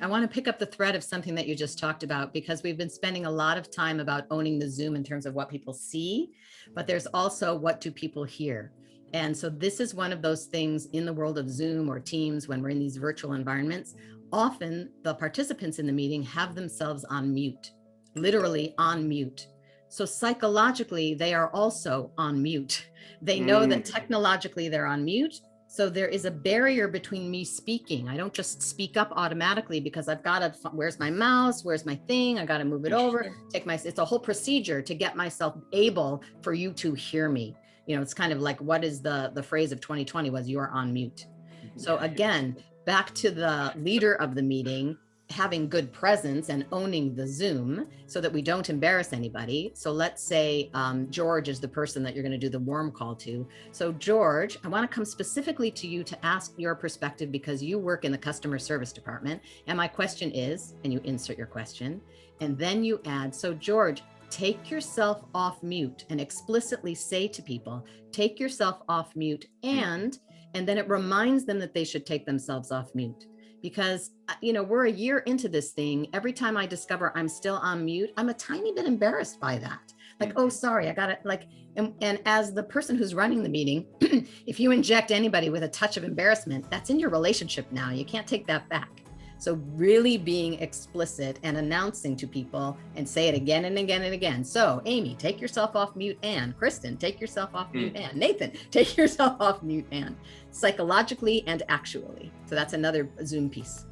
I want to pick up the thread of something that you just talked about, because we've been spending a lot of time about owning the Zoom in terms of what people see, but there's also what do people hear. And so this is one of those things in the world of Zoom or Teams, when we're in these virtual environments, often the participants in the meeting have themselves on mute, literally on mute. So psychologically, they are also on mute. They know that technologically they're on mute. So there is a barrier between me speaking. I don't just speak up automatically because I've got to, where's my mouse? Where's my thing? I got to move it over, it's a whole procedure to get myself able for you to hear me. You know, it's kind of like, what is the phrase of 2020 was, you are on mute. So again, back to the leader of the meeting, having good presence and owning the Zoom so that we don't embarrass anybody. So let's say George is the person that you're going to do the warm call to. So George, I want to come specifically to you to ask your perspective, because you work in the customer service department. And my question is, and you insert your question, and then you add, so George, take yourself off mute and explicitly say to people, take yourself off mute, and then it reminds them that they should take themselves off mute. Because, you know, we're a year into this thing. Every time I discover I'm still on mute, I'm a tiny bit embarrassed by that. Like, oh, sorry, I got it. Like, and as the person who's running the meeting, if you inject anybody with a touch of embarrassment, that's in your relationship now. You can't take that back. So really being explicit and announcing to people, and say it again and again and again. So Amy, take yourself off mute, and Kristen, take yourself off mute, and Nathan, take yourself off mute, and psychologically and actually. So that's another Zoom piece.